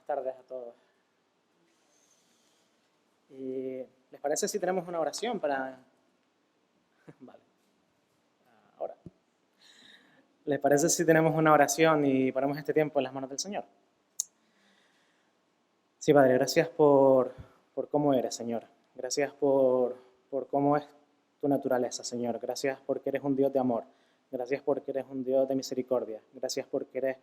tardes a todos. ¿Les parece si tenemos una oración para...? Vale. Ahora. ¿Les parece si tenemos una oración y ponemos este tiempo en las manos del Señor? Sí, Padre, gracias por cómo eres, Señor. Gracias por cómo es tu naturaleza, Señor. Gracias porque eres un Dios de amor. Gracias porque eres un Dios de misericordia. Gracias porque eres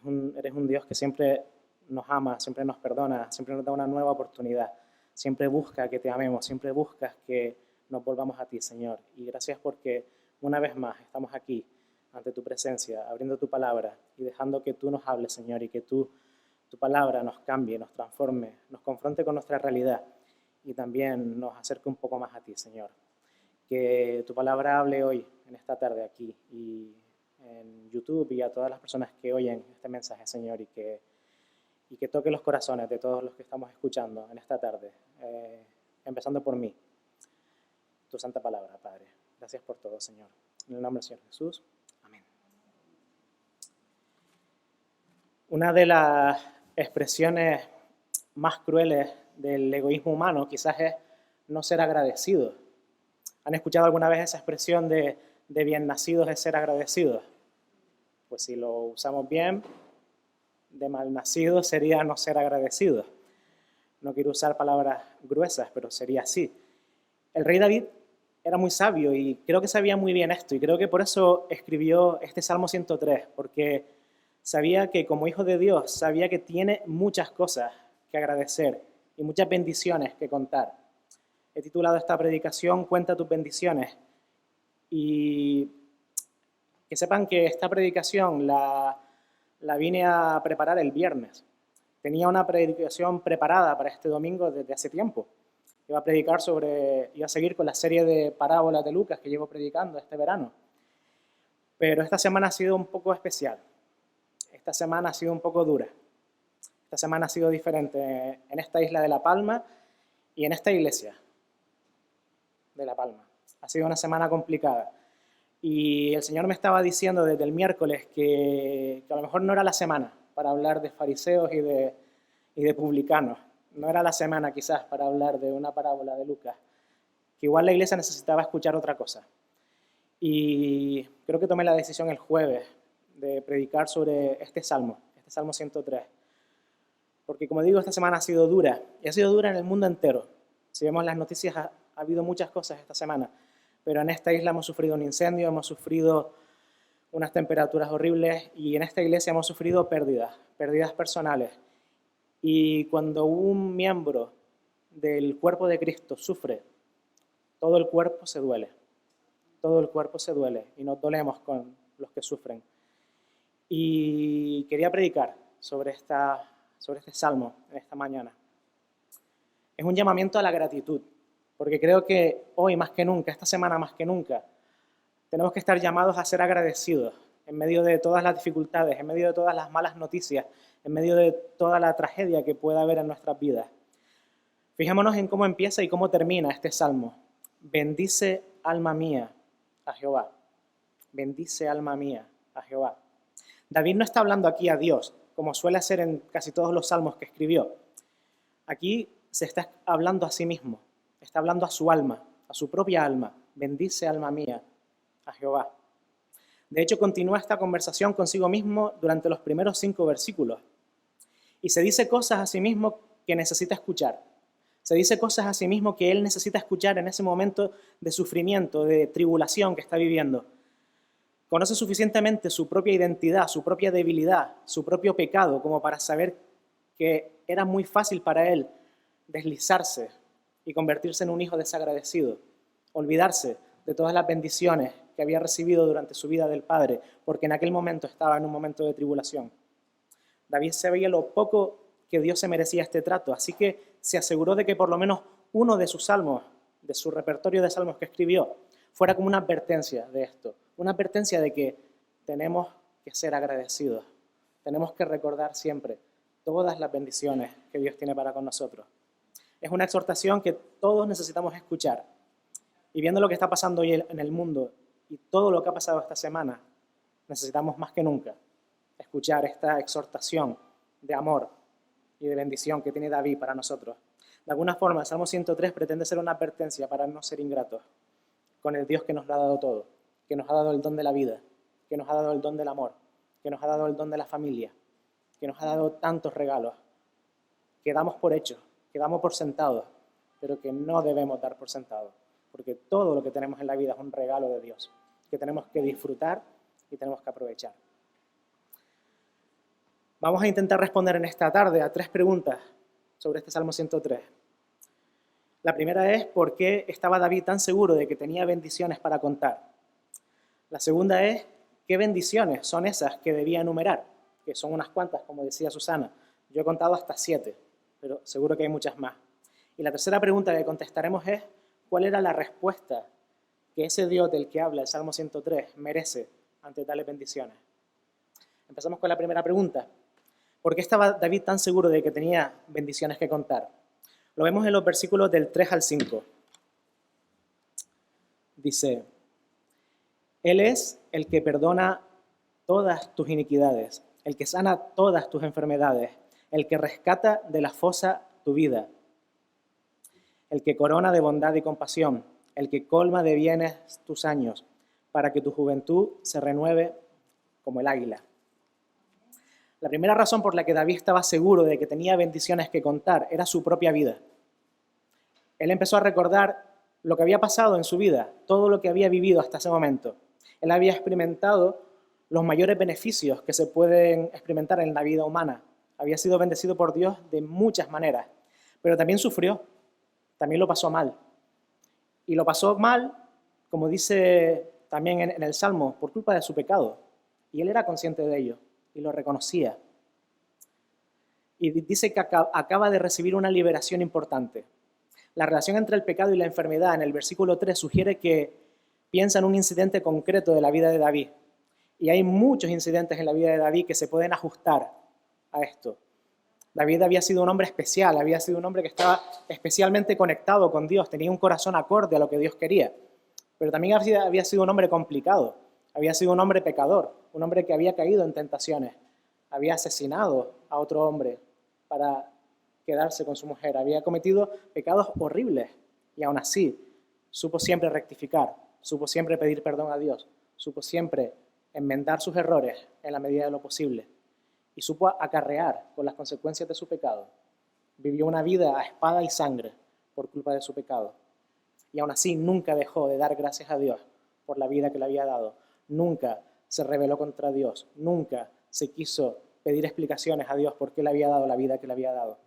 un Dios que siempre nos ama, siempre nos perdona, siempre nos da una nueva oportunidad. Siempre busca que te amemos, siempre buscas que nos volvamos a ti, Señor. Y gracias porque una vez más estamos aquí ante tu presencia, abriendo tu palabra y dejando que tú nos hables, Señor, y que tu palabra nos cambie, nos transforme, nos confronte con nuestra realidad y también nos acerque un poco más a ti, Señor. Que tu palabra hable hoy, en esta tarde aquí, y en YouTube y a todas las personas que oyen este mensaje, Señor, y que toque los corazones de todos los que estamos escuchando en esta tarde, empezando por mí, tu santa palabra, Padre. Gracias por todo, Señor. En el nombre del Señor Jesús. Amén. Una de las expresiones más crueles del egoísmo humano quizás es no ser agradecido. ¿Han escuchado alguna vez esa expresión de bien nacidos es ser agradecidos? Pues si lo usamos bien, de mal nacido sería no ser agradecido. No quiero usar palabras gruesas, pero sería así. El rey David era muy sabio y creo que sabía muy bien esto, y creo que por eso escribió este Salmo 103, porque sabía que como hijo de Dios, sabía que tiene muchas cosas que agradecer y muchas bendiciones que contar. He titulado esta predicación Cuenta tus bendiciones, y que sepan que esta predicación la vine a preparar el viernes. Tenía una predicación preparada para este domingo desde hace tiempo. Iba a seguir con la serie de parábolas de Lucas que llevo predicando este verano. Pero esta semana ha sido un poco especial. Esta semana ha sido un poco dura. Esta semana ha sido diferente en esta isla de La Palma y en esta iglesia de La Palma. Ha sido una semana complicada. Y el Señor me estaba diciendo desde el miércoles que a lo mejor no era la semana para hablar de fariseos y de publicanos. No era la semana quizás para hablar de una parábola de Lucas. Que igual la iglesia necesitaba escuchar otra cosa. Y creo que tomé la decisión el jueves de predicar sobre este Salmo 103. Porque como digo, esta semana ha sido dura. Y ha sido dura en el mundo entero. Si vemos las noticias, ha habido muchas cosas esta semana. Pero en esta isla hemos sufrido un incendio, hemos sufrido unas temperaturas horribles y en esta iglesia hemos sufrido pérdidas personales. Y cuando un miembro del cuerpo de Cristo sufre, todo el cuerpo se duele. Todo el cuerpo se duele y nos dolemos con los que sufren. Y quería predicar sobre este salmo en esta mañana. Es un llamamiento a la gratitud. Porque creo que hoy más que nunca, esta semana más que nunca, tenemos que estar llamados a ser agradecidos en medio de todas las dificultades, en medio de todas las malas noticias, en medio de toda la tragedia que pueda haber en nuestras vidas. Fijémonos en cómo empieza y cómo termina este salmo. Bendice, alma mía, a Jehová. Bendice, alma mía, a Jehová. David no está hablando aquí a Dios, como suele hacer en casi todos los salmos que escribió. Aquí se está hablando a sí mismo. Está hablando a su alma, a su propia alma. Bendice, alma mía, a Jehová. De hecho, continúa esta conversación consigo mismo durante los primeros 5 versículos. Y se dice cosas a sí mismo que necesita escuchar. Se dice cosas a sí mismo que él necesita escuchar en ese momento de sufrimiento, de tribulación que está viviendo. Conoce suficientemente su propia identidad, su propia debilidad, su propio pecado, como para saber que era muy fácil para él deslizarse y convertirse en un hijo desagradecido, olvidarse de todas las bendiciones que había recibido durante su vida del Padre, porque en aquel momento estaba en un momento de tribulación. David sabía lo poco que Dios se merecía este trato, así que se aseguró de que por lo menos uno de sus salmos, de su repertorio de salmos que escribió, fuera como una advertencia de esto, una advertencia de que tenemos que ser agradecidos, tenemos que recordar siempre todas las bendiciones que Dios tiene para con nosotros. Es una exhortación que todos necesitamos escuchar. Y viendo lo que está pasando hoy en el mundo y todo lo que ha pasado esta semana, necesitamos más que nunca escuchar esta exhortación de amor y de bendición que tiene David para nosotros. De alguna forma, el Salmo 103 pretende ser una advertencia para no ser ingratos con el Dios que nos lo ha dado todo, que nos ha dado el don de la vida, que nos ha dado el don del amor, que nos ha dado el don de la familia, que nos ha dado tantos regalos, que damos por hechos, que damos por sentados, pero que no debemos dar por sentados, porque todo lo que tenemos en la vida es un regalo de Dios, que tenemos que disfrutar y tenemos que aprovechar. Vamos a intentar responder en esta tarde a 3 preguntas sobre este Salmo 103. La primera es, ¿por qué estaba David tan seguro de que tenía bendiciones para contar? La segunda es, ¿qué bendiciones son esas que debía enumerar? Que son unas cuantas, como decía Susana. Yo he contado hasta 7, pero seguro que hay muchas más. Y la tercera pregunta que contestaremos es, ¿cuál era la respuesta que ese Dios del que habla el Salmo 103 merece ante tales bendiciones? Empezamos con la primera pregunta. ¿Por qué estaba David tan seguro de que tenía bendiciones que contar? Lo vemos en los versículos del 3 al 5. Dice, Él es el que perdona todas tus iniquidades, el que sana todas tus enfermedades, el que rescata de la fosa tu vida, el que corona de bondad y compasión, el que colma de bienes tus años, para que tu juventud se renueve como el águila. La primera razón por la que David estaba seguro de que tenía bendiciones que contar era su propia vida. Él empezó a recordar lo que había pasado en su vida, todo lo que había vivido hasta ese momento. Él había experimentado los mayores beneficios que se pueden experimentar en la vida humana. Había sido bendecido por Dios de muchas maneras, pero también sufrió, también lo pasó mal. Y lo pasó mal, como dice también en el Salmo, por culpa de su pecado. Y él era consciente de ello y lo reconocía. Y dice que acaba de recibir una liberación importante. La relación entre el pecado y la enfermedad en el versículo 3 sugiere que piensa en un incidente concreto de la vida de David. Y hay muchos incidentes en la vida de David que se pueden ajustar a esto. David había sido un hombre especial, había sido un hombre que estaba especialmente conectado con Dios, tenía un corazón acorde a lo que Dios quería. Pero también había sido un hombre complicado, había sido un hombre pecador, un hombre que había caído en tentaciones, había asesinado a otro hombre para quedarse con su mujer, había cometido pecados horribles y aún así supo siempre rectificar, supo siempre pedir perdón a Dios, supo siempre enmendar sus errores en la medida de lo posible y supo acarrear con las consecuencias de su pecado. Vivió una vida a espada y sangre por culpa de su pecado y aún así nunca dejó de dar gracias a Dios por la vida que le había dado, nunca se rebeló contra Dios, nunca se quiso pedir explicaciones a Dios por qué le había dado la vida que le había dado.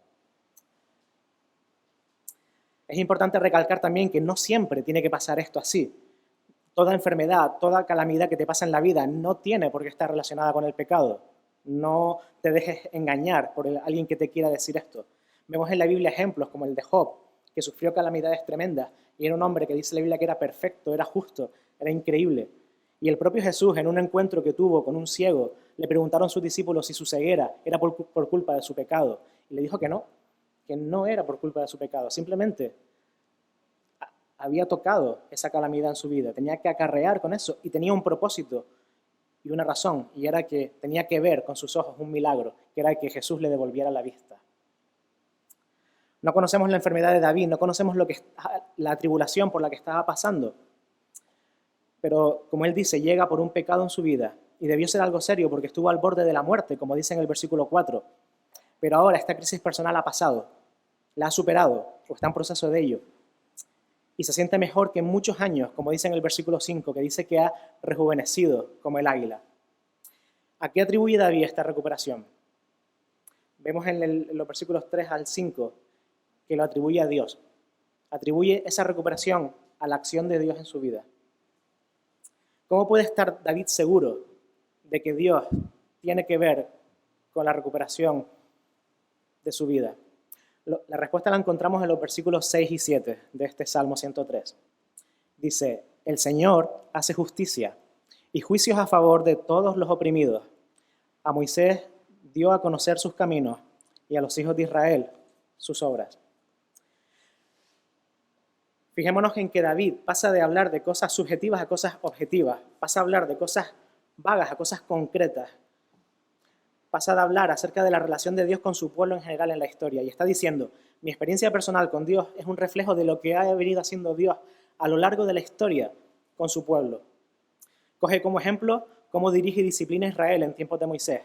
Es importante recalcar también que no siempre tiene que pasar esto así. Toda enfermedad, toda calamidad que te pasa en la vida no tiene por qué estar relacionada con el pecado. No te dejes engañar por alguien que te quiera decir esto. Vemos en la Biblia ejemplos como el de Job, que sufrió calamidades tremendas y era un hombre que dice la Biblia que era perfecto, era justo, era increíble. Y el propio Jesús, en un encuentro que tuvo con un ciego, le preguntaron sus discípulos si su ceguera era por culpa de su pecado. Y le dijo que no era por culpa de su pecado, simplemente había tocado esa calamidad en su vida, tenía que acarrear con eso y tenía un propósito y una razón, y era que tenía que ver con sus ojos un milagro, que era que Jesús le devolviera la vista. No conocemos la enfermedad de David, no conocemos la tribulación por la que estaba pasando, pero como él dice, llega por un pecado en su vida y debió ser algo serio porque estuvo al borde de la muerte, como dice en el versículo 4. Pero ahora esta crisis personal ha pasado, la ha superado o está en proceso de ello. Y se siente mejor que en muchos años, como dice en el versículo 5, que dice que ha rejuvenecido como el águila. ¿A qué atribuye David esta recuperación? Vemos en los versículos 3 al 5 que lo atribuye a Dios. Atribuye esa recuperación a la acción de Dios en su vida. ¿Cómo puede estar David seguro de que Dios tiene que ver con la recuperación de su vida? La respuesta la encontramos en los versículos 6 y 7 de este Salmo 103. Dice, el Señor hace justicia y juicios a favor de todos los oprimidos. A Moisés dio a conocer sus caminos y a los hijos de Israel sus obras. Fijémonos en que David pasa de hablar de cosas subjetivas a cosas objetivas, pasa a hablar de cosas vagas a cosas concretas. pasa de hablar acerca de la relación de Dios con su pueblo en general en la historia y está diciendo, mi experiencia personal con Dios es un reflejo de lo que ha venido haciendo Dios a lo largo de la historia con su pueblo. Coge como ejemplo cómo dirige y disciplina a Israel en tiempos de Moisés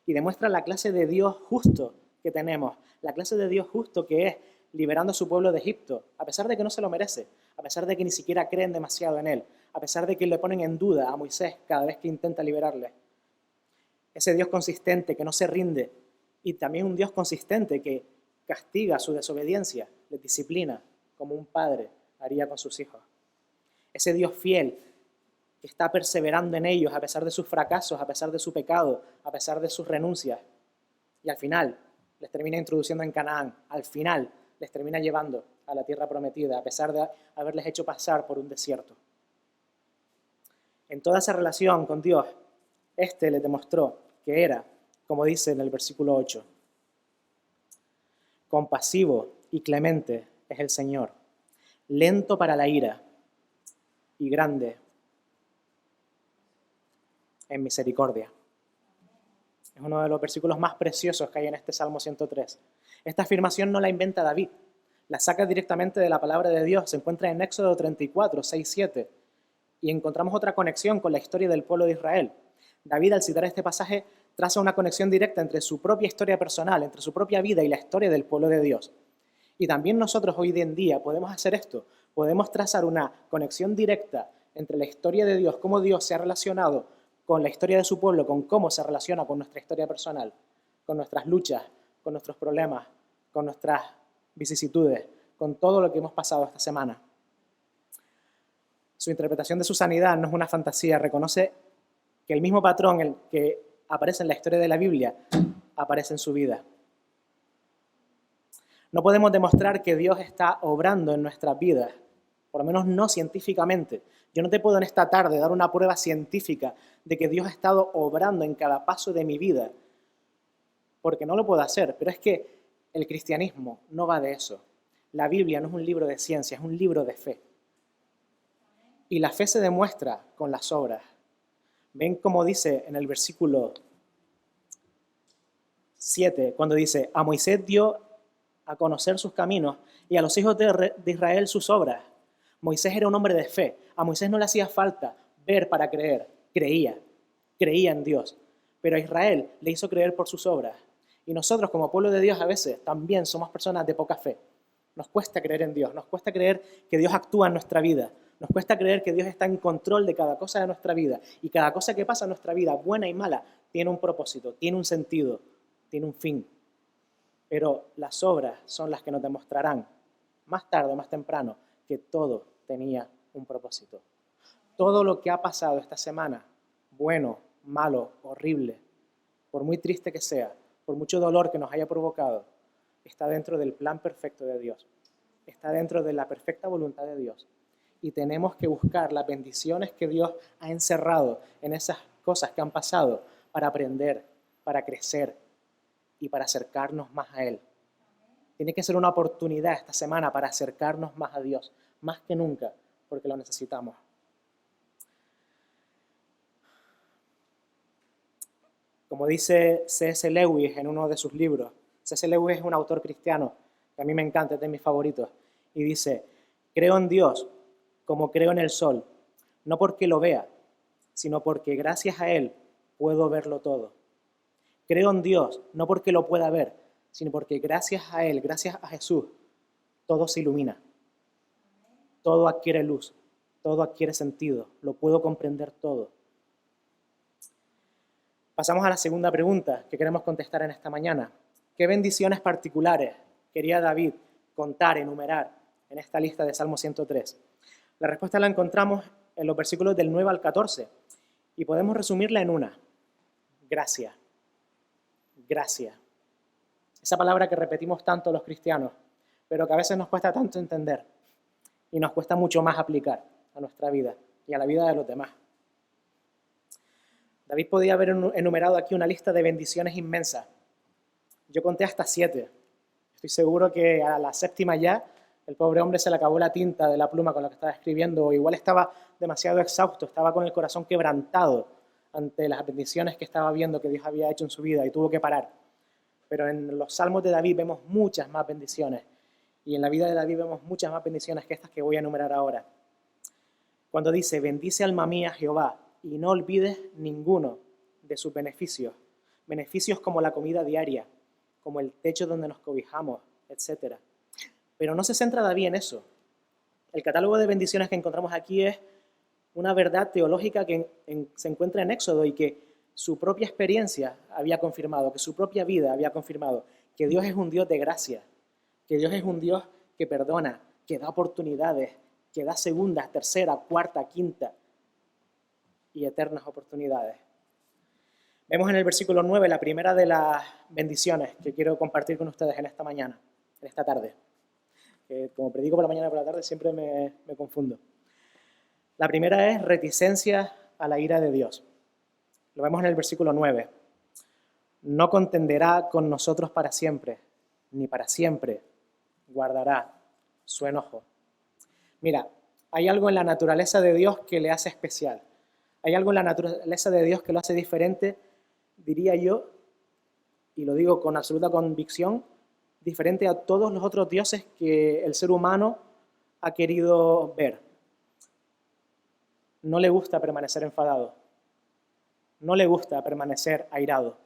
y demuestra la clase de Dios justo que tenemos, la clase de Dios justo que es liberando a su pueblo de Egipto, a pesar de que no se lo merece, a pesar de que ni siquiera creen demasiado en él, a pesar de que le ponen en duda a Moisés cada vez que intenta liberarle. Ese Dios consistente que no se rinde y también un Dios consistente que castiga su desobediencia, les disciplina como un padre haría con sus hijos. Ese Dios fiel que está perseverando en ellos a pesar de sus fracasos, a pesar de su pecado, a pesar de sus renuncias. Y al final les termina introduciendo en Canaán, al final les termina llevando a la tierra prometida, a pesar de haberles hecho pasar por un desierto. En toda esa relación con Dios, les demostró que era, como dice en el versículo 8, compasivo y clemente es el Señor, lento para la ira y grande en misericordia. Es uno de los versículos más preciosos que hay en este Salmo 103. Esta afirmación no la inventa David, la saca directamente de la palabra de Dios. Se encuentra en Éxodo 34, 6, 7. Y encontramos otra conexión con la historia del pueblo de Israel. David, al citar este pasaje, traza una conexión directa entre su propia historia personal, entre su propia vida y la historia del pueblo de Dios. Y también nosotros hoy en día podemos hacer esto. Podemos trazar una conexión directa entre la historia de Dios, cómo Dios se ha relacionado con la historia de su pueblo, con cómo se relaciona con nuestra historia personal, con nuestras luchas, con nuestros problemas, con nuestras vicisitudes, con todo lo que hemos pasado esta semana. Su interpretación de su sanidad no es una fantasía, reconoce que el mismo patrón el que aparece en la historia de la Biblia aparece en su vida. No podemos demostrar que Dios está obrando en nuestras vidas, por lo menos no científicamente. Yo no te puedo en esta tarde dar una prueba científica de que Dios ha estado obrando en cada paso de mi vida, porque no lo puedo hacer, pero es que el cristianismo no va de eso. La Biblia no es un libro de ciencia, es un libro de fe. Y la fe se demuestra con las obras. Ven cómo dice en el versículo 7, cuando dice, a Moisés dio a conocer sus caminos y a los hijos de Israel sus obras. Moisés era un hombre de fe. A Moisés no le hacía falta ver para creer. Creía en Dios. Pero a Israel le hizo creer por sus obras. Y nosotros como pueblo de Dios a veces también somos personas de poca fe. Nos cuesta creer en Dios, nos cuesta creer que Dios actúa en nuestra vida. Nos cuesta creer que Dios está en control de cada cosa de nuestra vida. Y cada cosa que pasa en nuestra vida, buena y mala, tiene un propósito, tiene un sentido, tiene un fin. Pero las obras son las que nos demostrarán, más tarde o más temprano, que todo tenía un propósito. Todo lo que ha pasado esta semana, bueno, malo, horrible, por muy triste que sea, por mucho dolor que nos haya provocado, está dentro del plan perfecto de Dios. Está dentro de la perfecta voluntad de Dios. Y tenemos que buscar las bendiciones que Dios ha encerrado en esas cosas que han pasado para aprender, para crecer y para acercarnos más a Él. Tiene que ser una oportunidad esta semana para acercarnos más a Dios, más que nunca, porque lo necesitamos. Como dice C.S. Lewis en uno de sus libros, C.S. Lewis es un autor cristiano que a mí me encanta, es de mis favoritos, y dice, creo en Dios como creo en el sol, no porque lo vea, sino porque gracias a Él puedo verlo todo. Creo en Dios no porque lo pueda ver, sino porque gracias a Él, gracias a Jesús, todo se ilumina, todo adquiere luz, todo adquiere sentido, lo puedo comprender todo. Pasamos a la segunda pregunta que queremos contestar en esta mañana. ¿Qué bendiciones particulares quería David contar, enumerar en esta lista de Salmo 103? La respuesta la encontramos en los versículos del 9 al 14 y podemos resumirla en una. Gracia. Gracia. Esa palabra que repetimos tanto los cristianos, pero que a veces nos cuesta tanto entender y nos cuesta mucho más aplicar a nuestra vida y a la vida de los demás. David podía haber enumerado aquí una lista de bendiciones inmensas. Yo conté hasta 7. Estoy seguro que a la 7ª ya el pobre hombre se le acabó la tinta de la pluma con la que estaba escribiendo, o igual estaba demasiado exhausto, estaba con el corazón quebrantado ante las bendiciones que estaba viendo que Dios había hecho en su vida y tuvo que parar. Pero en los salmos de David vemos muchas más bendiciones. Y en la vida de David vemos muchas más bendiciones que estas que voy a enumerar ahora. Cuando dice, bendice alma mía Jehová, y no olvides ninguno de sus beneficios. Beneficios como la comida diaria, como el techo donde nos cobijamos, etc. Pero no se centra David en eso. El catálogo de bendiciones que encontramos aquí es una verdad teológica que se encuentra en Éxodo y que su propia experiencia había confirmado, que su propia vida había confirmado, que Dios es un Dios de gracia, que Dios es un Dios que perdona, que da oportunidades, que da segunda, tercera, cuarta, quinta y eternas oportunidades. Vemos en el versículo 9 la primera de las bendiciones que quiero compartir con ustedes en esta mañana, en esta tarde. Que como predico por la mañana y por la tarde siempre me confundo. La primera es reticencia a la ira de Dios. Lo vemos en el versículo 9. No contenderá con nosotros para siempre, ni para siempre guardará su enojo. Mira, hay algo en la naturaleza de Dios que le hace especial. Hay algo en la naturaleza de Dios que lo hace diferente, diría yo, y lo digo con absoluta convicción, diferente a todos los otros dioses que el ser humano ha querido ver. No le gusta permanecer enfadado. No le gusta permanecer airado.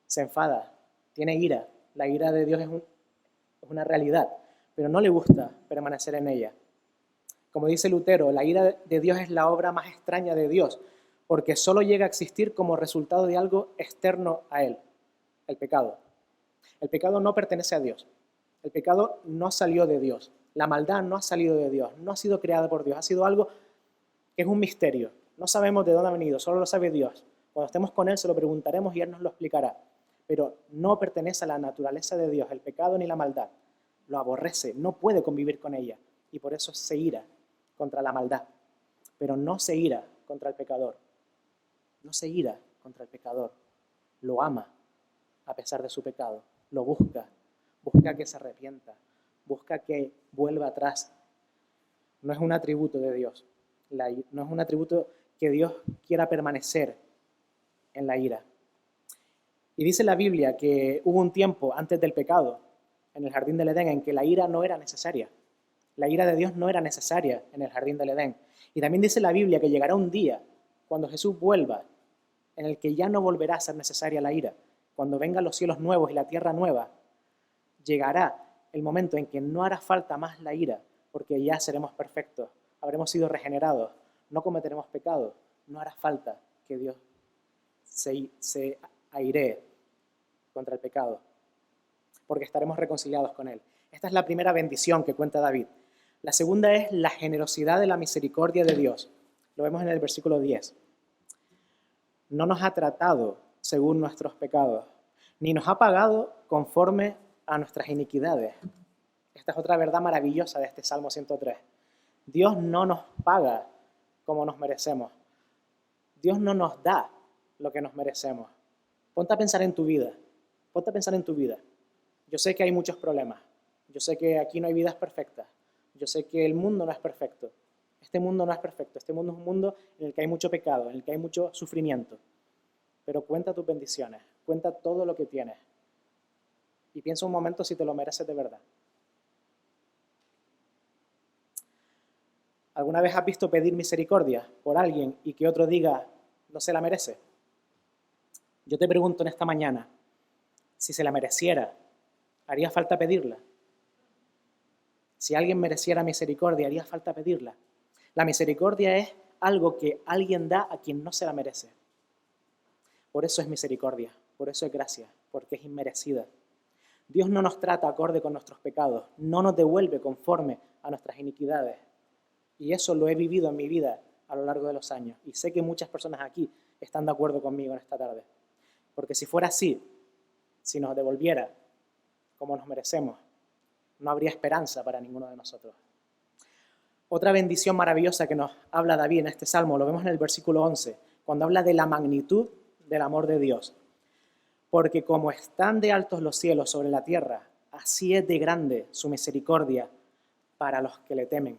Se enfada, tiene ira. La ira de Dios es una realidad, pero no le gusta permanecer en ella. Como dice Lutero, la ira de Dios es la obra más extraña de Dios, porque solo llega a existir como resultado de algo externo a Él, el pecado. El pecado no pertenece a Dios. El pecado no salió de Dios. La maldad no ha salido de Dios, no ha sido creada por Dios. Ha sido algo que es un misterio. No sabemos de dónde ha venido, solo lo sabe Dios. Cuando estemos con Él se lo preguntaremos y Él nos lo explicará. Pero no pertenece a la naturaleza de Dios, el pecado ni la maldad. Lo aborrece, no puede convivir con ella y por eso se ira contra la maldad. Pero no se ira contra el pecador. No se ira contra el pecador. Lo ama a pesar de su pecado. Lo busca. Busca que se arrepienta. Busca que vuelva atrás. No es un atributo de Dios. No es un atributo que Dios quiera permanecer en la ira. Y dice la Biblia que hubo un tiempo antes del pecado, en el jardín del Edén, en que la ira no era necesaria. La ira de Dios no era necesaria en el jardín del Edén. Y también dice la Biblia que llegará un día, cuando Jesús vuelva, en el que ya no volverá a ser necesaria la ira. Cuando vengan los cielos nuevos y la tierra nueva, llegará el momento en que no hará falta más la ira, porque ya seremos perfectos, habremos sido regenerados, no cometeremos pecado, no hará falta que Dios se airee contra el pecado, porque estaremos reconciliados con Él. Esta es la primera bendición que cuenta David. La segunda es la generosidad de la misericordia de Dios. Lo vemos en el versículo 10. No nos ha tratado según nuestros pecados, ni nos ha pagado conforme a nuestras iniquidades. Esta es otra verdad maravillosa de este Salmo 103. Dios no nos paga como nos merecemos. Dios no nos da lo que nos merecemos. Ponte a pensar en tu vida. Ponte a pensar en tu vida. Yo sé que hay muchos problemas. Yo sé que aquí no hay vidas perfectas. Yo sé que el mundo no es perfecto. Este mundo no es perfecto. Este mundo es un mundo en el que hay mucho pecado, en el que hay mucho sufrimiento. Pero cuenta tus bendiciones. Cuenta todo lo que tienes. Y piensa un momento si te lo mereces de verdad. ¿Alguna vez has visto pedir misericordia por alguien y que otro diga, no se la merece? Yo te pregunto en esta mañana, si se la mereciera, ¿haría falta pedirla? Si alguien mereciera misericordia, ¿haría falta pedirla? La misericordia es algo que alguien da a quien no se la merece. Por eso es misericordia, por eso es gracia, porque es inmerecida. Dios no nos trata acorde con nuestros pecados, no nos devuelve conforme a nuestras iniquidades. Y eso lo he vivido en mi vida a lo largo de los años. Y sé que muchas personas aquí están de acuerdo conmigo en esta tarde. Porque si fuera así, si nos devolviera como nos merecemos, no habría esperanza para ninguno de nosotros. Otra bendición maravillosa que nos habla David en este salmo, lo vemos en el versículo 11, cuando habla de la magnitud del amor de Dios. Porque como están de altos los cielos sobre la tierra, así es de grande su misericordia para los que le temen.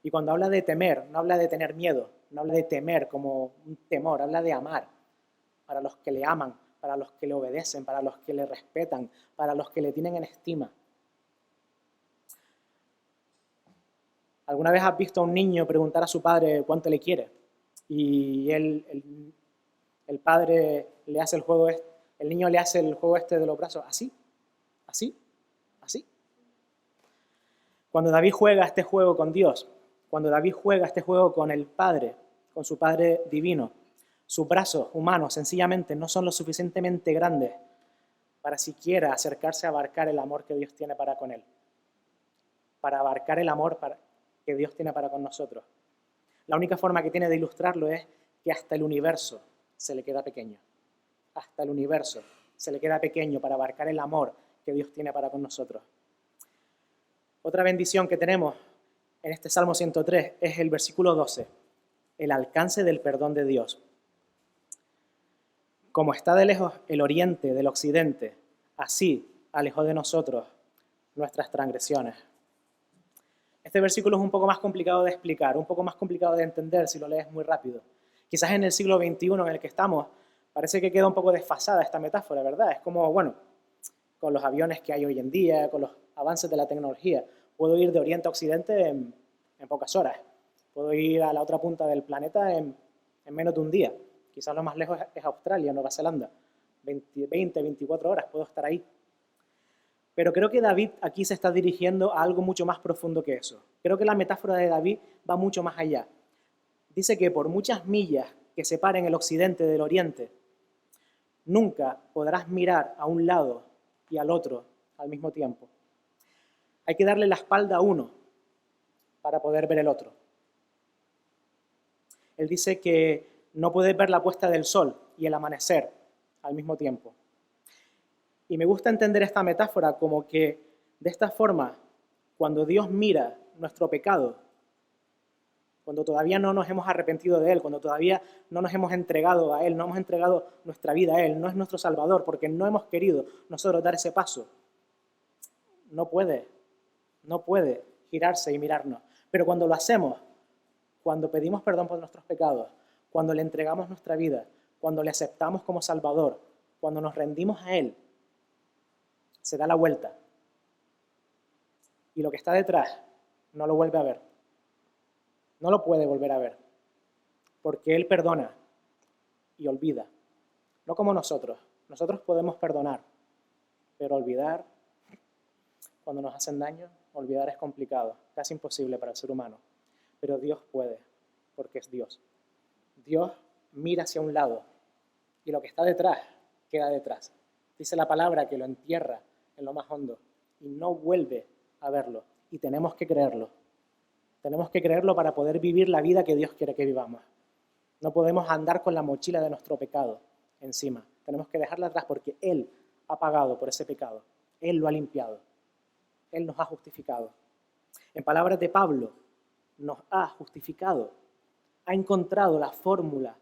Y cuando habla de temer, no habla de tener miedo, no habla de temer como un temor, habla de amar para los que le aman, para los que le obedecen, para los que le respetan, para los que le tienen en estima. ¿Alguna vez has visto a un niño preguntar a su padre cuánto le quiere? Y el padre le hace el juego este, el niño le hace el juego este de los brazos, así, así, así. Cuando David juega este juego con Dios, cuando David juega este juego con el Padre, con su Padre divino, sus brazos humanos sencillamente no son lo suficientemente grandes para siquiera acercarse a abarcar el amor que Dios tiene para con él, para abarcar el amor que Dios tiene para con nosotros. La única forma que tiene de ilustrarlo es que hasta el universo se le queda pequeño. Hasta el universo se le queda pequeño para abarcar el amor que Dios tiene para con nosotros. Otra bendición que tenemos en este Salmo 103 es el versículo 12, el alcance del perdón de Dios. Como está de lejos el oriente del occidente, así alejó de nosotros nuestras transgresiones. Este versículo es un poco más complicado de explicar, un poco más complicado de entender si lo lees muy rápido. Quizás en el siglo XXI en el que estamos, parece que queda un poco desfasada esta metáfora, ¿verdad? Es como, bueno, con los aviones que hay hoy en día, con los avances de la tecnología, puedo ir de oriente a occidente en pocas horas. Puedo ir a la otra punta del planeta en menos de un día. Quizás lo más lejos es Australia, Nueva Zelanda. 20, 24 horas puedo estar ahí. Pero creo que David aquí se está dirigiendo a algo mucho más profundo que eso. Creo que la metáfora de David va mucho más allá. Dice que por muchas millas que separen el occidente del oriente, nunca podrás mirar a un lado y al otro al mismo tiempo. Hay que darle la espalda a uno para poder ver el otro. Él dice que no puedes ver la puesta del sol y el amanecer al mismo tiempo. Y me gusta entender esta metáfora como que de esta forma, cuando Dios mira nuestro pecado, cuando todavía no nos hemos arrepentido de Él, cuando todavía no nos hemos entregado a Él, no hemos entregado nuestra vida a Él, no es nuestro Salvador, porque no hemos querido nosotros dar ese paso, no puede girarse y mirarnos. Pero cuando lo hacemos, cuando pedimos perdón por nuestros pecados, cuando le entregamos nuestra vida, cuando le aceptamos como Salvador, cuando nos rendimos a Él, se da la vuelta. Y lo que está detrás no lo vuelve a ver. No lo puede volver a ver. Porque Él perdona y olvida. No como nosotros. Nosotros podemos perdonar, pero olvidar, cuando nos hacen daño, olvidar es complicado, casi imposible para el ser humano. Pero Dios puede, porque es Dios. Dios mira hacia un lado y lo que está detrás queda detrás. Dice la palabra que lo entierra en lo más hondo y no vuelve a verlo. Y tenemos que creerlo. Tenemos que creerlo para poder vivir la vida que Dios quiere que vivamos. No podemos andar con la mochila de nuestro pecado encima. Tenemos que dejarla atrás porque Él ha pagado por ese pecado. Él lo ha limpiado. Él nos ha justificado. En palabras de Pablo, nos ha justificado. Ha encontrado la fórmula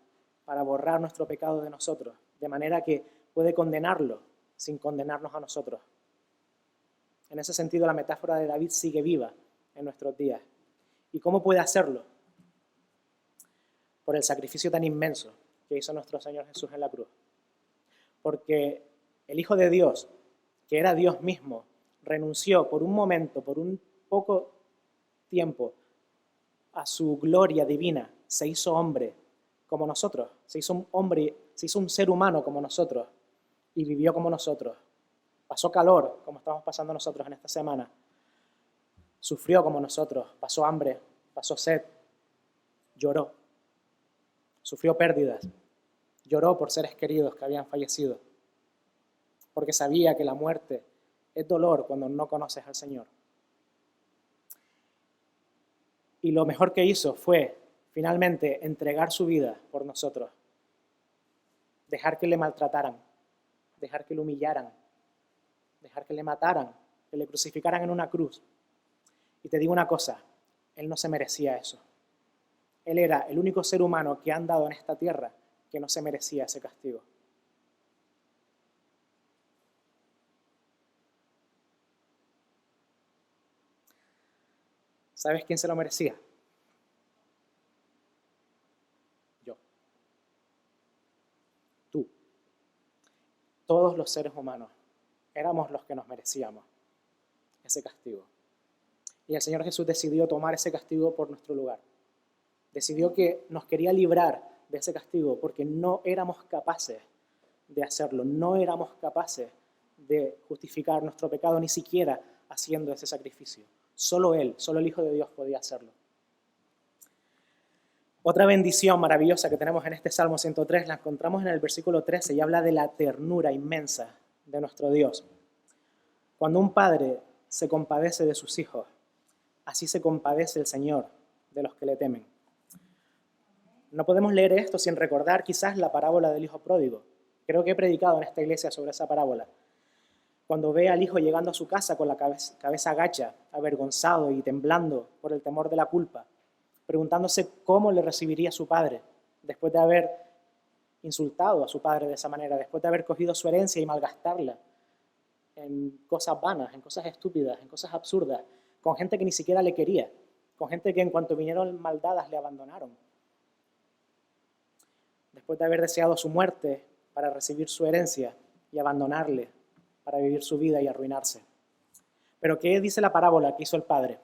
para borrar nuestro pecado de nosotros, de manera que puede condenarlo sin condenarnos a nosotros. En ese sentido, la metáfora de David sigue viva en nuestros días. ¿Y cómo puede hacerlo? Por el sacrificio tan inmenso que hizo nuestro Señor Jesús en la cruz. Porque el Hijo de Dios, que era Dios mismo, renunció por un momento, por un poco tiempo, a su gloria divina, se hizo hombre como nosotros, se hizo un hombre, se hizo un ser humano como nosotros y vivió como nosotros. Pasó calor, como estamos pasando nosotros en esta semana. Sufrió como nosotros, pasó hambre, pasó sed, lloró, sufrió pérdidas, lloró por seres queridos que habían fallecido, porque sabía que la muerte es dolor cuando no conoces al Señor. Y lo mejor que hizo fue, finalmente, entregar su vida por nosotros, dejar que le maltrataran, dejar que le humillaran, dejar que le mataran, que le crucificaran en una cruz. Y te digo una cosa, Él no se merecía eso. Él era el único ser humano que ha andado en esta tierra que no se merecía ese castigo. ¿Sabes quién se lo merecía? todos los seres humanos éramos los que nos merecíamos ese castigo. Y el Señor Jesús decidió tomar ese castigo por nuestro lugar. Decidió que nos quería librar de ese castigo porque no éramos capaces de hacerlo, no éramos capaces de justificar nuestro pecado ni siquiera haciendo ese sacrificio. Solo Él, solo el Hijo de Dios podía hacerlo. Otra bendición maravillosa que tenemos en este Salmo 103 la encontramos en el versículo 13 y habla de la ternura inmensa de nuestro Dios. Cuando un padre se compadece de sus hijos, así se compadece el Señor de los que le temen. No podemos leer esto sin recordar quizás la parábola del hijo pródigo. Creo que he predicado en esta iglesia sobre esa parábola. Cuando ve al hijo llegando a su casa con la cabeza agacha, avergonzado y temblando por el temor de la culpa, preguntándose cómo le recibiría su padre después de haber insultado a su padre de esa manera, después de haber cogido su herencia y malgastarla en cosas vanas, en cosas estúpidas, en cosas absurdas, con gente que ni siquiera le quería, con gente que en cuanto vinieron maldadas le abandonaron. Después de haber deseado su muerte para recibir su herencia y abandonarle para vivir su vida y arruinarse. Pero ¿qué dice la parábola que hizo el padre?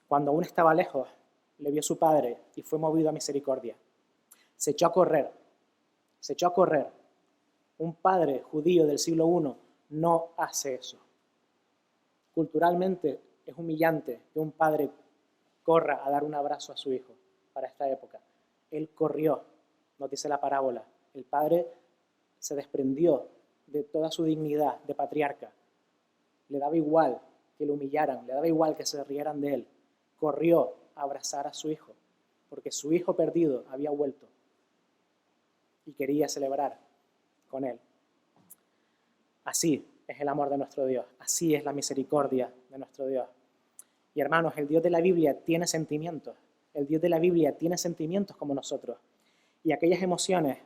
Cuando aún estaba lejos, le vio su padre y fue movido a misericordia. Se echó a correr. Un padre judío del siglo I no hace eso. Culturalmente es humillante que un padre corra a dar un abrazo a su hijo para esta época. Él corrió, nos dice la parábola. El padre se desprendió de toda su dignidad de patriarca. Le daba igual que lo humillaran, le daba igual que se rieran de él. Corrió a abrazar a su hijo, porque su hijo perdido había vuelto y quería celebrar con él. Así es el amor de nuestro Dios, así es la misericordia de nuestro Dios. Y hermanos, el Dios de la Biblia tiene sentimientos, el Dios de la Biblia tiene sentimientos como nosotros. Y aquellas emociones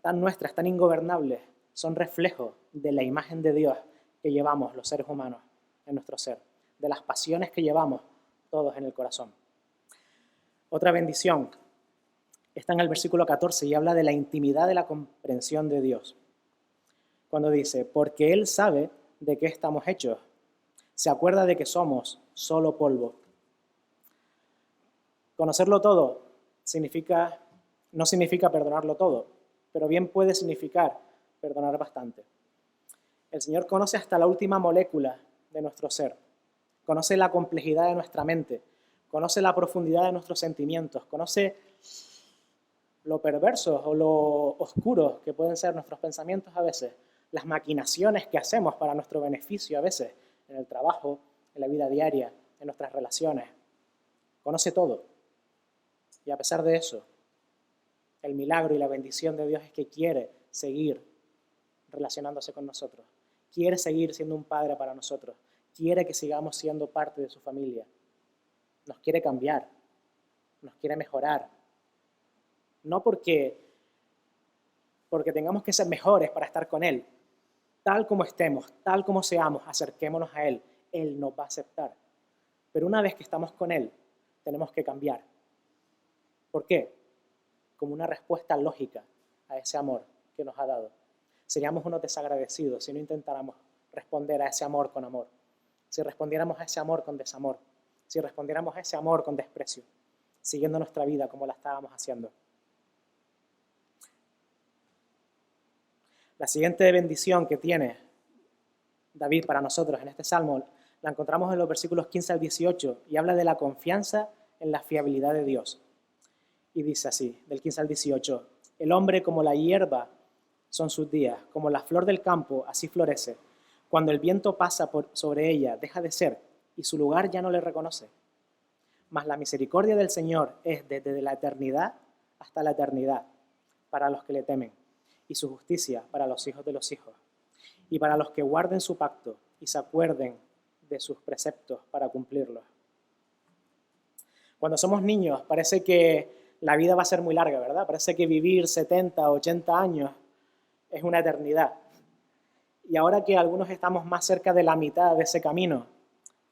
tan nuestras, tan ingobernables, son reflejos de la imagen de Dios que llevamos los seres humanos en nuestro ser, de las pasiones que llevamos todos en el corazón. Otra bendición está en el versículo 14 y habla de la intimidad de la comprensión de Dios. Cuando dice, porque Él sabe de qué estamos hechos, se acuerda de que somos solo polvo. Conocerlo todo no significa perdonarlo todo, pero bien puede significar perdonar bastante. El Señor conoce hasta la última molécula de nuestro ser, conoce la complejidad de nuestra mente, conoce la profundidad de nuestros sentimientos, conoce lo perversos o lo oscuros que pueden ser nuestros pensamientos a veces, las maquinaciones que hacemos para nuestro beneficio a veces, en el trabajo, en la vida diaria, en nuestras relaciones. Conoce todo. Y a pesar de eso, el milagro y la bendición de Dios es que quiere seguir relacionándose con nosotros. Quiere seguir siendo un padre para nosotros. Quiere que sigamos siendo parte de su familia. Nos quiere cambiar. Nos quiere mejorar. No porque tengamos que ser mejores para estar con Él. Tal como estemos, tal como seamos, acerquémonos a Él. Él nos va a aceptar. Pero una vez que estamos con Él, tenemos que cambiar. ¿Por qué? Como una respuesta lógica a ese amor que nos ha dado. Seríamos unos desagradecidos si no intentáramos responder a ese amor con amor. Si respondiéramos a ese amor con desamor. Si respondiéramos a ese amor con desprecio. Siguiendo nuestra vida como la estábamos haciendo. La siguiente bendición que tiene David para nosotros en este salmo la encontramos en los versículos 15 al 18 y habla de la confianza en la fiabilidad de Dios. Y dice así, del 15 al 18, el hombre como la hierba son sus días, como la flor del campo, así florece. Cuando el viento pasa sobre ella, deja de ser, y su lugar ya no le reconoce. Mas la misericordia del Señor es desde la eternidad hasta la eternidad, para los que le temen, y su justicia para los hijos de los hijos, y para los que guarden su pacto y se acuerden de sus preceptos para cumplirlos. Cuando somos niños parece que la vida va a ser muy larga, ¿verdad? Parece que vivir 70, 80 años es una eternidad. Y ahora que algunos estamos más cerca de la mitad de ese camino,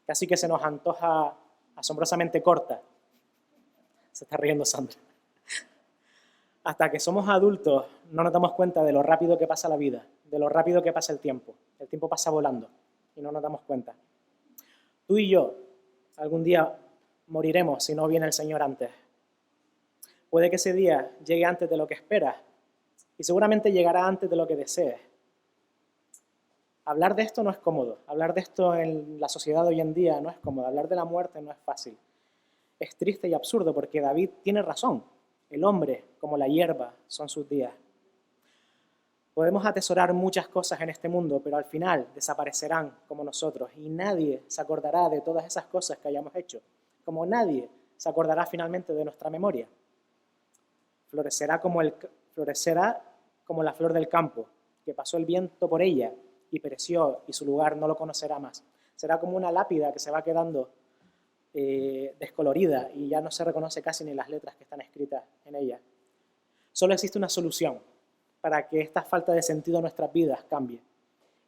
casi que se nos antoja asombrosamente corta. Se está riendo Sandra. Hasta que somos adultos no nos damos cuenta de lo rápido que pasa la vida, de lo rápido que pasa el tiempo. El tiempo pasa volando y no nos damos cuenta. Tú y yo algún día moriremos si no viene el Señor antes. Puede que ese día llegue antes de lo que esperas y seguramente llegará antes de lo que desees. Hablar de esto no es cómodo, hablar de esto en la sociedad hoy en día no es cómodo, hablar de la muerte no es fácil. Es triste y absurdo porque David tiene razón. El hombre, como la hierba, son sus días. Podemos atesorar muchas cosas en este mundo, pero al final desaparecerán como nosotros y nadie se acordará de todas esas cosas que hayamos hecho, como nadie se acordará finalmente de nuestra memoria. Florecerá como la flor del campo, que pasó el viento por ella y pereció y su lugar no lo conocerá más. Será como una lápida que se va quedando descolorida y ya no se reconoce casi ni las letras que están escritas en ella. Solo existe una solución para que esta falta de sentido en nuestras vidas cambie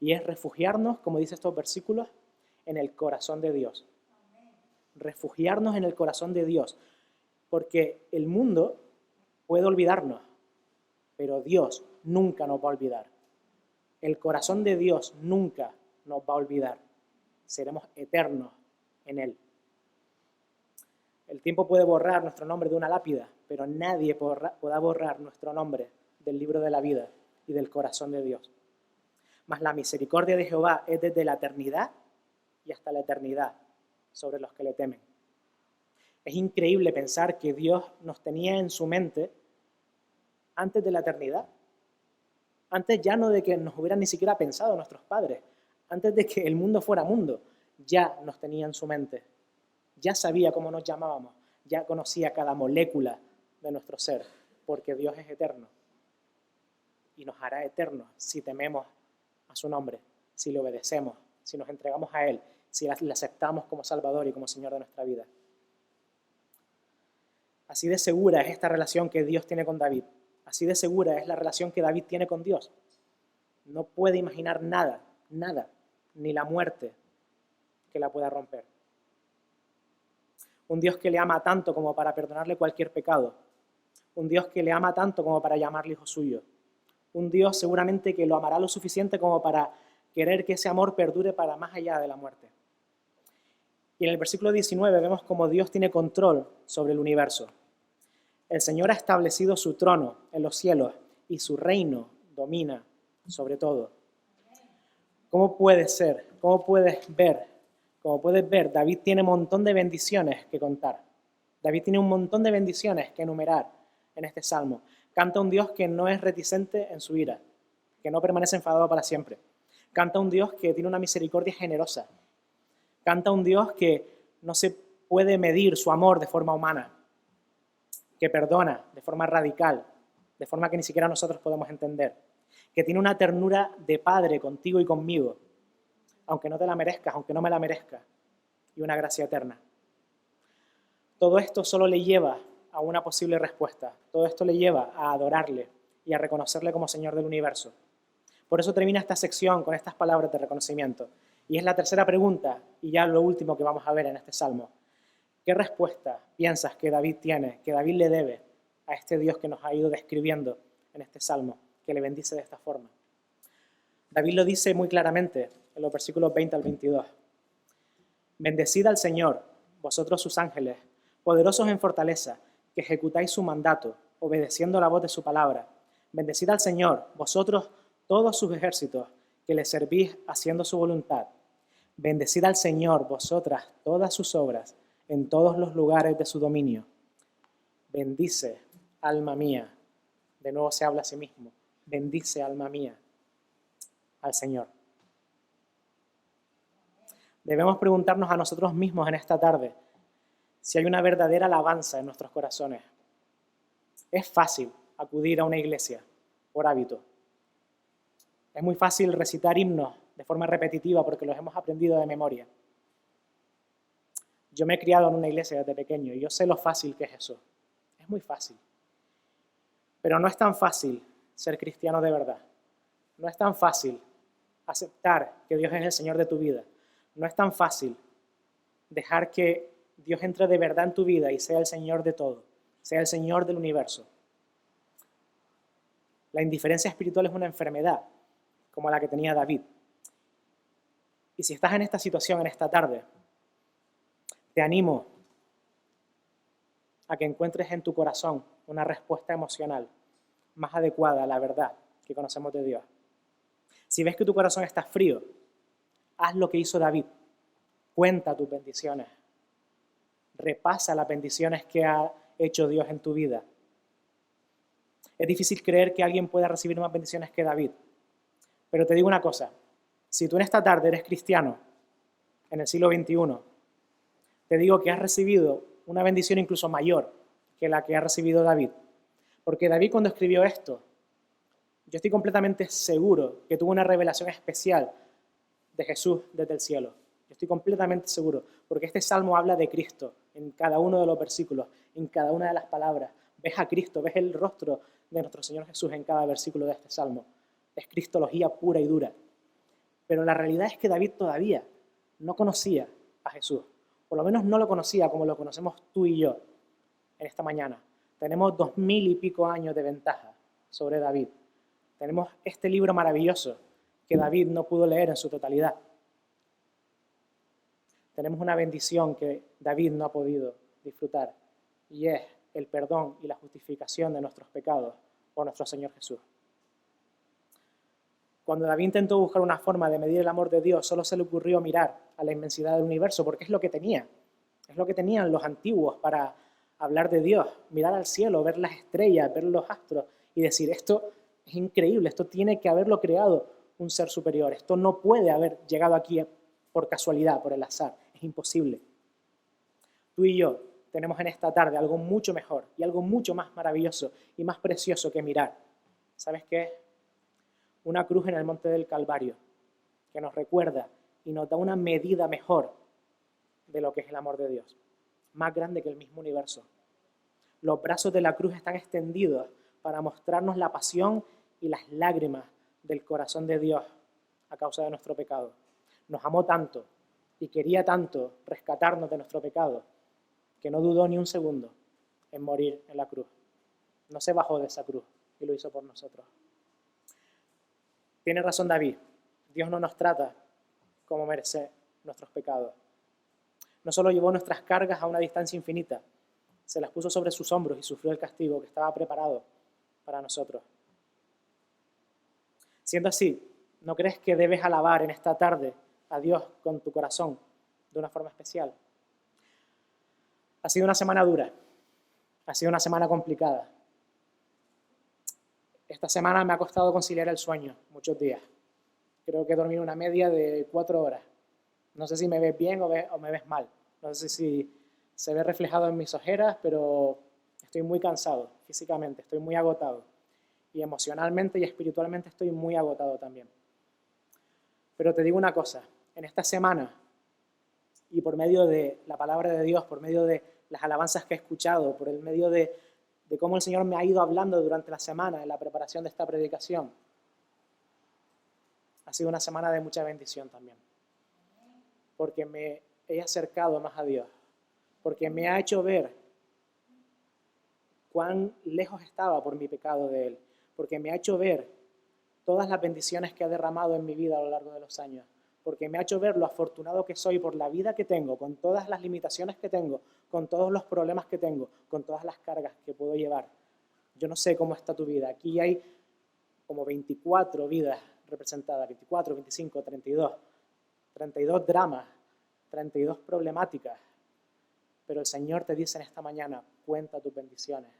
y es refugiarnos, como dice estos versículos, en el corazón de Dios. Refugiarnos en el corazón de Dios, porque el mundo puede olvidarnos, pero Dios nunca nos va a olvidar. El corazón de Dios nunca nos va a olvidar. Seremos eternos en Él. El tiempo puede borrar nuestro nombre de una lápida, pero nadie podrá borrar nuestro nombre del libro de la vida y del corazón de Dios. Mas la misericordia de Jehová es desde la eternidad y hasta la eternidad sobre los que le temen. Es increíble pensar que Dios nos tenía en su mente antes de la eternidad. Antes ya no de que nos hubieran ni siquiera pensado nuestros padres, antes de que el mundo fuera mundo, ya nos tenía en su mente. Ya sabía cómo nos llamábamos, ya conocía cada molécula de nuestro ser, porque Dios es eterno y nos hará eternos si tememos a su nombre, si le obedecemos, si nos entregamos a Él, si le aceptamos como Salvador y como Señor de nuestra vida. Así de segura es esta relación que Dios tiene con David, así de segura es la relación que David tiene con Dios. No puede imaginar nada, ni la muerte que la pueda romper. Un Dios que le ama tanto como para perdonarle cualquier pecado. Un Dios que le ama tanto como para llamarle hijo suyo. Un Dios seguramente que lo amará lo suficiente como para querer que ese amor perdure para más allá de la muerte. Y en el versículo 19 vemos cómo Dios tiene control sobre el universo. El Señor ha establecido su trono en los cielos y su reino domina sobre todo. ¿Cómo puede ser? ¿Cómo puedes ver? Como puedes ver, David tiene un montón de bendiciones que contar. David tiene un montón de bendiciones que enumerar en este salmo. Canta un Dios que no es reticente en su ira, que no permanece enfadado para siempre. Canta un Dios que tiene una misericordia generosa. Canta un Dios que no se puede medir su amor de forma humana, que perdona de forma radical, de forma que ni siquiera nosotros podemos entender, que tiene una ternura de padre contigo y conmigo, aunque no te la merezcas, aunque no me la merezca, y una gracia eterna. Todo esto solo le lleva a una posible respuesta. Todo esto le lleva a adorarle y a reconocerle como Señor del universo. Por eso termina esta sección con estas palabras de reconocimiento. Y es la tercera pregunta, y ya lo último que vamos a ver en este salmo. ¿Qué respuesta piensas que David tiene, que David le debe a este Dios que nos ha ido describiendo en este salmo, que le bendice de esta forma? David lo dice muy claramente en los versículos 20 al 22. Bendecid al Señor, vosotros sus ángeles, poderosos en fortaleza, que ejecutáis su mandato, obedeciendo la voz de su palabra. Bendecid al Señor, vosotros todos sus ejércitos, que le servís haciendo su voluntad. Bendecid al Señor, vosotras todas sus obras, en todos los lugares de su dominio. Bendice, alma mía. De nuevo se habla a sí mismo. Bendice, alma mía, al Señor. Debemos preguntarnos a nosotros mismos en esta tarde si hay una verdadera alabanza en nuestros corazones. Es fácil acudir a una iglesia por hábito. Es muy fácil recitar himnos de forma repetitiva porque los hemos aprendido de memoria. Yo me he criado en una iglesia desde pequeño y yo sé lo fácil que es eso. Es muy fácil. Pero no es tan fácil ser cristiano de verdad. No es tan fácil aceptar que Dios es el Señor de tu vida. No es tan fácil dejar que Dios entre de verdad en tu vida y sea el Señor de todo, sea el Señor del universo. La indiferencia espiritual es una enfermedad, como la que tenía David. Y si estás en esta situación, en esta tarde, te animo a que encuentres en tu corazón una respuesta emocional más adecuada a la verdad que conocemos de Dios. Si ves que tu corazón está frío, haz lo que hizo David. Cuenta tus bendiciones. Repasa las bendiciones que ha hecho Dios en tu vida. Es difícil creer que alguien pueda recibir más bendiciones que David. Pero te digo una cosa, si tú en esta tarde eres cristiano, en el siglo XXI, te digo que has recibido una bendición incluso mayor que la que ha recibido David. Porque David, cuando escribió esto, yo estoy completamente seguro que tuvo una revelación especial de Jesús desde el cielo. Yo estoy completamente seguro, porque este salmo habla de Cristo en cada uno de los versículos, en cada una de las palabras. Ves a Cristo, ves el rostro de nuestro Señor Jesús en cada versículo de este salmo. Es cristología pura y dura. Pero la realidad es que David todavía no conocía a Jesús. Por lo menos no lo conocía como lo conocemos tú y yo en esta mañana. Tenemos 2000 y pico años de ventaja sobre David. Tenemos este libro maravilloso que David no pudo leer en su totalidad. Tenemos una bendición que David no ha podido disfrutar y es el perdón y la justificación de nuestros pecados por nuestro Señor Jesús. Cuando David intentó buscar una forma de medir el amor de Dios, solo se le ocurrió mirar a la inmensidad del universo, porque es lo que tenía. Es lo que tenían los antiguos para hablar de Dios, mirar al cielo, ver las estrellas, ver los astros y decir, esto es increíble, esto tiene que haberlo creado un ser superior, esto no puede haber llegado aquí por casualidad, por el azar, es imposible. Tú y yo tenemos en esta tarde algo mucho mejor y algo mucho más maravilloso y más precioso que mirar. ¿Sabes qué es? Una cruz en el monte del Calvario que nos recuerda y nos da una medida mejor de lo que es el amor de Dios, más grande que el mismo universo. Los brazos de la cruz están extendidos para mostrarnos la pasión y las lágrimas del corazón de Dios a causa de nuestro pecado. Nos amó tanto y quería tanto rescatarnos de nuestro pecado que no dudó ni un segundo en morir en la cruz. No se bajó de esa cruz y lo hizo por nosotros. Tiene razón David, Dios no nos trata como merece nuestros pecados. No solo llevó nuestras cargas a una distancia infinita, se las puso sobre sus hombros y sufrió el castigo que estaba preparado para nosotros. Siendo así, ¿no crees que debes alabar en esta tarde a Dios con tu corazón de una forma especial? Ha sido una semana dura, ha sido una semana complicada. Esta semana me ha costado conciliar el sueño muchos días. Creo que he dormido una media de 4 horas. No sé si me ves bien o me ves mal. No sé si se ve reflejado en mis ojeras, pero estoy muy cansado físicamente, estoy muy agotado. Y emocionalmente y espiritualmente estoy muy agotado también. Pero te digo una cosa, en esta semana y por medio de la palabra de Dios, por medio de las alabanzas que he escuchado, por el medio de cómo el Señor me ha ido hablando durante la semana en la preparación de esta predicación, ha sido una semana de mucha bendición también. Porque me he acercado más a Dios, porque me ha hecho ver cuán lejos estaba por mi pecado de Él, porque me ha hecho ver todas las bendiciones que ha derramado en mi vida a lo largo de los años, porque me ha hecho ver lo afortunado que soy por la vida que tengo, con todas las limitaciones que tengo, con todos los problemas que tengo, con todas las cargas que puedo llevar. Yo no sé cómo está tu vida. Aquí hay como 24 vidas representadas, 24, 25, 32 dramas, 32 problemáticas. Pero el Señor te dice en esta mañana, cuenta tus bendiciones,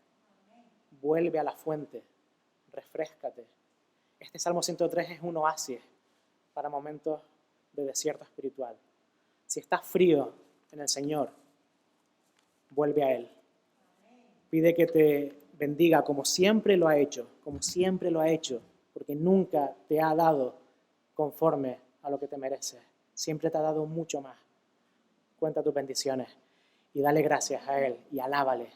vuelve a la fuente, refréscate. Este Salmo 103 es un oasis para momentos de desierto espiritual. Si estás frío en el Señor, vuelve a Él. Pide que te bendiga como siempre lo ha hecho, porque nunca te ha dado conforme a lo que te mereces. Siempre te ha dado mucho más. Cuenta tus bendiciones y dale gracias a Él y alábale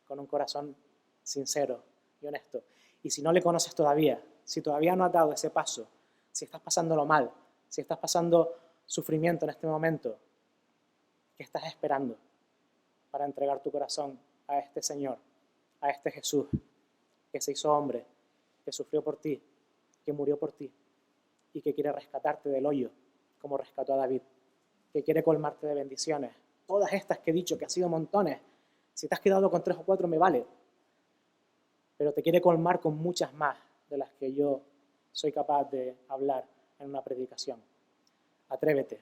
con un corazón sincero y honesto. Y si no le conoces todavía, si todavía no has dado ese paso, si estás pasándolo mal, si estás pasando sufrimiento en este momento, ¿qué estás esperando para entregar tu corazón a este Señor, a este Jesús que se hizo hombre que sufrió por ti, que murió por ti y que quiere rescatarte del hoyo, como rescató a David, que quiere colmarte de bendiciones. Todas estas que he dicho, que ha sido montones, si te has quedado con 3 o 4 me vale, pero te quiere colmar con muchas más de las que yo soy capaz de hablar en una predicación. Atrévete,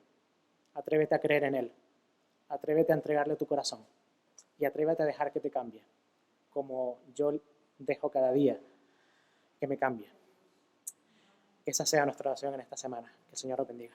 atrévete a creer en Él, atrévete a entregarle tu corazón y atrévete a dejar que te cambie, como yo dejo cada día que me cambie. Que esa sea nuestra oración en esta semana. Que el Señor los bendiga.